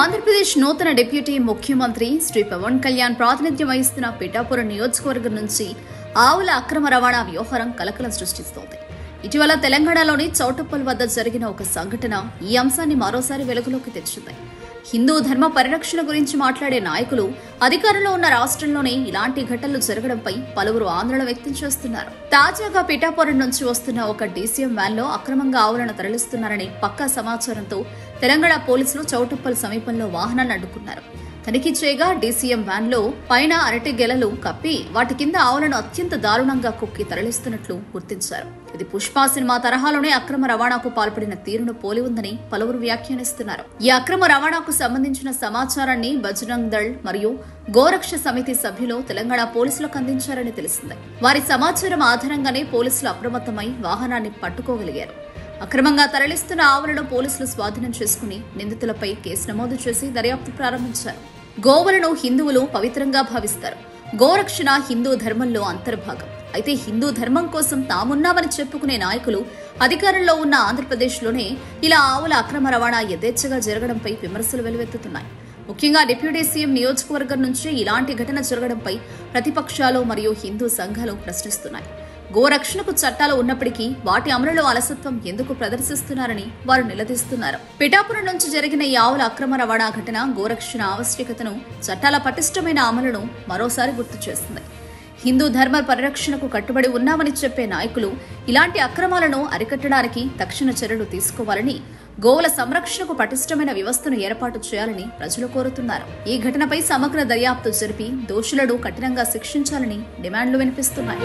ఆంధ్రప్రదేశ్ నూతన డిప్యూటీ ముఖ్యమంత్రి శ్రీ పవన్ కళ్యాణ్ ప్రాతినిధ్యం వహిస్తున్న పిఠాపురం నియోజకవర్గం నుంచి ఆవుల అక్రమ రవాణా వ్యవహారం కలకలం సృష్టిస్తోంది. ఇటీవల తెలంగాణలోని చౌటుప్పల్ వద్ద జరిగిన ఒక సంఘటన ఈ అంశాన్ని మరోసారి వెలుగులోకి తెచ్చింది. హిందూ ధర్మ పరిరక్షణ గురించి మాట్లాడే నాయకులు అధికారంలో ఉన్న రాష్ట్రంలోనే ఇలాంటి ఘటనలు జరగడంపై పలువురు ఆందోళన వ్యక్తం చేస్తున్నారు. తాజాగా పిఠాపురం నుంచి వస్తున్న ఒక డీసీఎం వ్యాన్ లో అక్రమంగా ఆవులను తరలిస్తున్నారని పక్కా సమాచారంతో తెలంగాణ పోలీసులు చౌటుప్పల్ సమీపంలో వాహనాన్ని అడ్డుకున్నారు. తనిఖీ చేయగా డీసీఎం వ్యాన్ లో పైన అరటి గెలలు కప్పి వాటి కింద ఆవులను అత్యంత దారుణంగా కుక్కి తరలిస్తున్నట్లు గుర్తించారు. ఇది పుష్ప సినిమా తరహాలోనే అక్రమ రవాణాకు పాల్పడిన తీరును పోలి ఉందని పలువురు వ్యాఖ్యానిస్తున్నారు. ఈ అక్రమ రవాణాకు సంబంధించిన సమాచారాన్ని బజరంగ్ దళ్ మరియు గోరక్ష సమితి సభ్యులు తెలంగాణ పోలీసులకు అందించారని తెలిసింది. వారి సమాచారం ఆధారంగానే పోలీసులు అప్రమత్తమై వాహనాన్ని పట్టుకోగలిగారు. అక్రమంగా తరలిస్తున్న ఆవులను పోలీసులు స్వాధీనం చేసుకుని నిందితులపై కేసు నమోదు చేసి దర్యాప్తు ప్రారంభించారు. గోవులను హిందువులు పవిత్రంగా భావిస్తారు. గోరక్షణ హిందూ ధర్మంలో అంతర్భాగం. అయితే హిందూ ధర్మం కోసం తామున్నామని చెప్పుకునే నాయకులు అధికారంలో ఉన్న ఆంధ్రప్రదేశ్లోనే ఇలా ఆవుల అక్రమ రవాణా యథేచ్ఛగా జరగడంపై విమర్శలు వెల్లువెత్తుతున్నాయి. ముఖ్యంగా డిప్యూటీ సీఎం నియోజకవర్గం నుంచి ఇలాంటి ఘటన జరగడంపై ప్రతిపక్షాలు మరియు హిందూ సంఘాలు ప్రశ్నిస్తున్నాయి. గోరక్షణకు చట్టాలు ఉన్నప్పటికీ వాటి అమలులో అలసత్వం ఎందుకు ప్రదర్శిస్తున్నారని వారు నిలదీస్తున్నారు. పిఠాపురం నుంచి జరిగిన ఈ ఆవుల అక్రమ రవాణా ఘటన గోరక్షణ ఆవశ్యకతను, చట్టాల పటిష్టమైన అమలును మరోసారి గుర్తు చేస్తుంది. హిందూ ధర్మ పరిరక్షణకు కట్టుబడి ఉన్నామని చెప్పే నాయకులు ఇలాంటి అక్రమాలను అరికట్టడానికి తక్షణ చర్యలు తీసుకోవాలని, గోవుల సంరక్షణకు పటిష్టమైన వ్యవస్థను ఏర్పాటు చేయాలని ప్రజలు కోరుతున్నారు. ఈ ఘటనపై సమగ్ర దర్యాప్తు జరిపి దోషులను కఠినంగా శిక్షించాలని డిమాండ్లు వినిపిస్తున్నాయి.